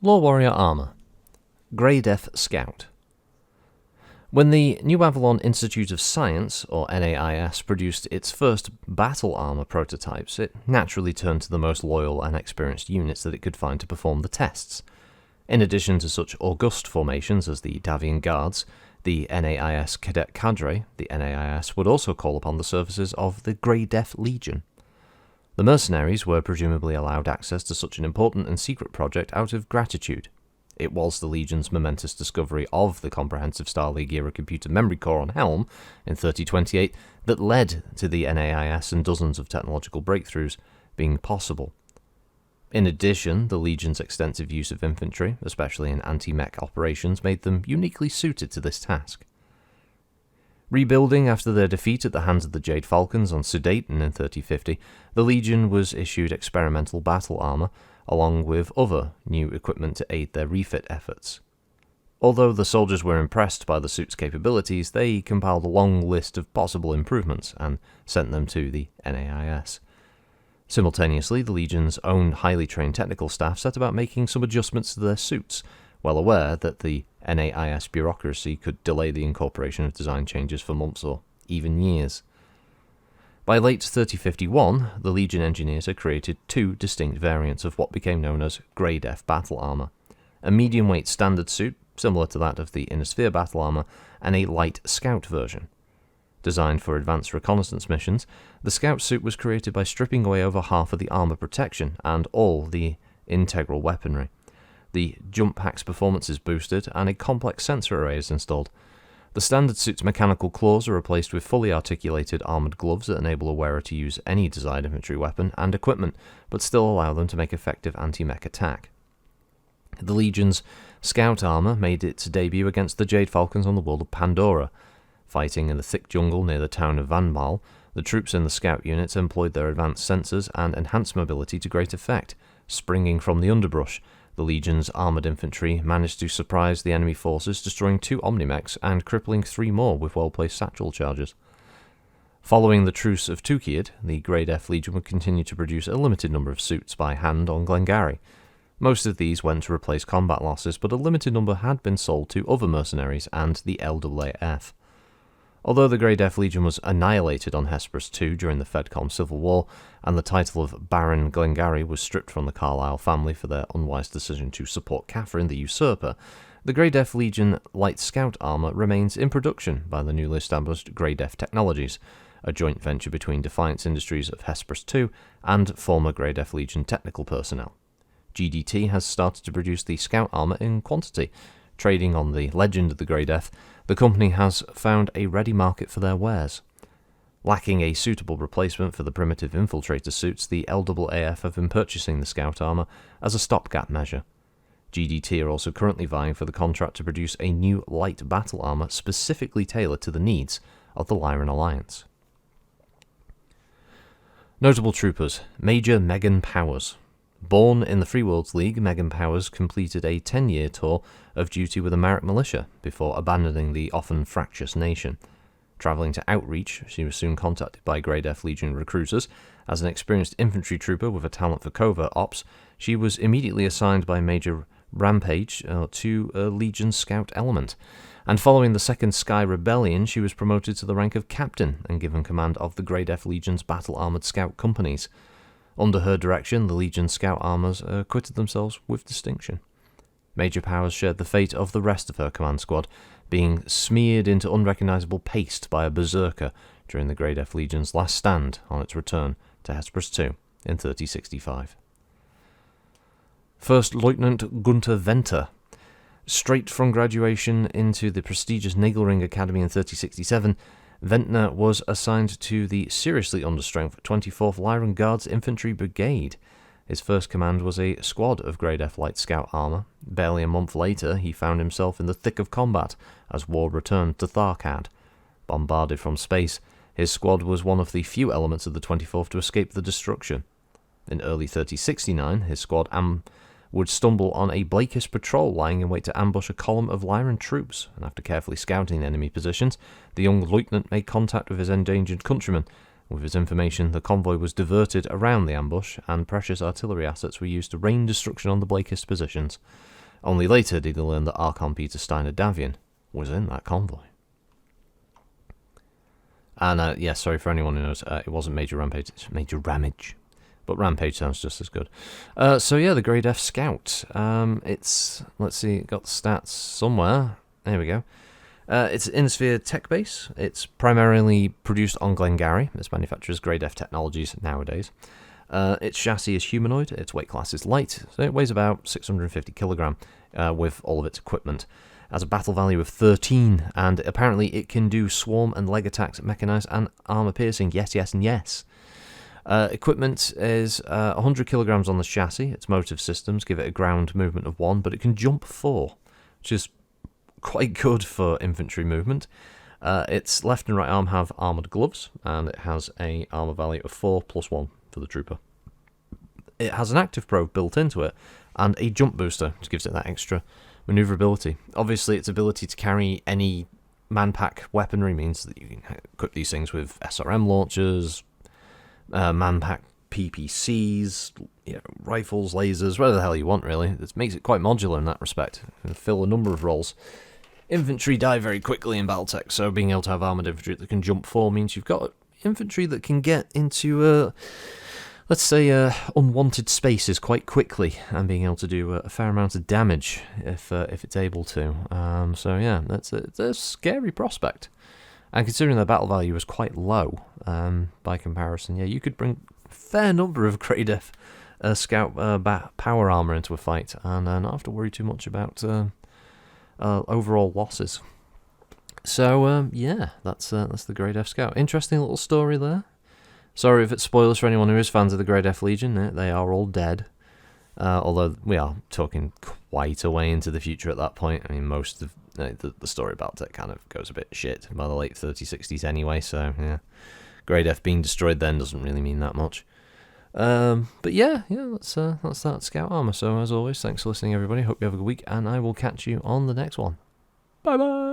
LoreWarrior Armour. Grey Death Scout. When the New Avalon Institute of Science, or NAIS, produced its first battle armour prototypes, it naturally turned to the most loyal and experienced units that it could find to perform the tests. In addition to such august formations as the Davian Guards, the NAIS Cadet Cadre, the NAIS would also call upon the services of the Grey Death Legion. The mercenaries were presumably allowed access to such an important and secret project out of gratitude. It was the Legion's momentous discovery of the comprehensive Starleague-era computer memory core on Helm in 3028 that led to the NAIS and dozens of technological breakthroughs being possible. In addition, the Legion's extensive use of infantry, especially in anti-mech operations, made them uniquely suited to this task. Rebuilding after their defeat at the hands of the Jade Falcons on Sudeten in 3050, the Legion was issued experimental battle armour, along with other new equipment to aid their refit efforts. Although the soldiers were impressed by the suit's capabilities, they compiled a long list of possible improvements and sent them to the NAIS. Simultaneously, the Legion's own highly trained technical staff set about making some adjustments to their suits, well aware that the NAIS bureaucracy could delay the incorporation of design changes for months or even years. By late 3051, the Legion engineers had created two distinct variants of what became known as Grey Death battle armour: a medium-weight standard suit, similar to that of the Inner Sphere battle armour, and a light scout version. Designed for advanced reconnaissance missions, the scout suit was created by stripping away over half of the armour protection and all the integral weaponry. The jump pack's performance is boosted, and a complex sensor array is installed. The standard suit's mechanical claws are replaced with fully articulated armoured gloves that enable a wearer to use any desired infantry weapon and equipment, but still allow them to make effective anti-mech attack. The Legion's scout armour made its debut against the Jade Falcons on the world of Pandora. Fighting in the thick jungle near the town of Vanmal, the troops in the scout units employed their advanced sensors and enhanced mobility to great effect. Springing from the underbrush, the Legion's armoured infantry managed to surprise the enemy forces, destroying 2 Omnimechs and crippling 3 more with well-placed satchel charges. Following the Truce of Tukiad, the Grey Death Legion would continue to produce a limited number of suits by hand on Glengarry. Most of these went to replace combat losses, but a limited number had been sold to other mercenaries and the LWAF. Although the Grey Death Legion was annihilated on Hesperus II during the Fedcom Civil War, and the title of Baron Glengarry was stripped from the Carlisle family for their unwise decision to support Catherine the Usurper, the Grey Death Legion light scout armour remains in production by the newly established Grey Death Technologies, a joint venture between Defiance Industries of Hesperus II and former Grey Death Legion technical personnel. GDT has started to produce the scout armour in quantity. Trading on the legend of the Grey Death, the company has found a ready market for their wares. Lacking a suitable replacement for the primitive infiltrator suits, the LWAF have been purchasing the scout armour as a stopgap measure. GDT are also currently vying for the contract to produce a new light battle armour specifically tailored to the needs of the Lyran Alliance. Notable troopers: Major Megan Powers. Born in the Free Worlds League, Megan Powers completed a 10-year tour of duty with the Marek Militia before abandoning the often fractious nation. Travelling to Outreach, she was soon contacted by Grey Death Legion recruiters. As an experienced infantry trooper with a talent for covert ops, she was immediately assigned by Major Rampage to a Legion Scout element, and following the Second Sky Rebellion, she was promoted to the rank of Captain and given command of the Grey Death Legion's battle-armoured scout companies. Under her direction, the Legion scout armours acquitted themselves with distinction. Major Powers shared the fate of the rest of her command squad, being smeared into unrecognisable paste by a berserker during the Grey Death Legion's last stand on its return to Hesperus II in 3065. First Lieutenant Gunther Venter. Straight from graduation into the prestigious Nagelring Academy in 3067, Ventnor was assigned to the seriously understrength 24th Lyran Guards Infantry Brigade. His first command was a squad of Grey Death Light Scout armour. Barely a month later, he found himself in the thick of combat as war returned to Tharkad. Bombarded from space, his squad was one of the few elements of the 24th to escape the destruction. In early 3069, his squad would stumble on a Blakist patrol lying in wait to ambush a column of Lyran troops, and after carefully scouting enemy positions, the young lieutenant made contact with his endangered countrymen, With his information, the convoy was diverted around the ambush, and precious artillery assets were used to rain destruction on the Blakist positions. Only later did he learn that Archon Peter Steiner Davian was in that convoy. And, yeah, sorry for anyone who knows, it wasn't Major Rampage, it's Major Ramage. But Rampage sounds just as good. So, yeah, the Grey Death Scout. It's, let's see, it got the stats somewhere. There we go. It's an Innisphere tech base. It's primarily produced on Glengarry. Its manufacturers Grey Death Technologies nowadays. Its chassis is humanoid. Its weight class is light. So it weighs about 650 kilogram with all of its equipment. It has a battle value of 13, and apparently it can do swarm and leg attacks, mechanized and armor piercing. Yes, yes, and yes. Equipment is 100 kilograms on the chassis. Its motive systems give it a ground movement of 1, but it can jump 4, which is quite good for infantry movement. Its left and right arm have armoured gloves, and it has a armour value of 4 plus 1 for the trooper. It has an active probe built into it, and a jump booster, which gives it that extra manoeuvrability. Obviously, its ability to carry any man-pack weaponry means that you can equip these things with SRM launchers, man-pack PPCs, rifles, lasers, whatever the hell you want, really. It makes it quite modular in that respect. It can fill a number of roles. Infantry die very quickly in Battletech, so being able to have armoured infantry that can jump 4 means you've got infantry that can get into, let's say, unwanted spaces quite quickly, and being able to do a fair amount of damage if it's able to. So yeah, it's a scary prospect. And considering their battle value is quite low by comparison, yeah, you could bring a fair number of Grey Death Scout power armor into a fight, and not have to worry too much about overall losses. So yeah, that's the Grey Death Scout. Interesting little story there. Sorry if it's spoilers for anyone who is fans of the Grey Death Legion. They are all dead. Although we are talking quite a way into the future at that point. I mean, most of the story about it kind of goes a bit shit by the late 30s, 60s anyway. So yeah, Grey Death being destroyed then doesn't really mean that much. But yeah, that's that Scout armor. So as always, thanks for listening, everybody. Hope you have a good week, and I will catch you on the next one. Bye bye.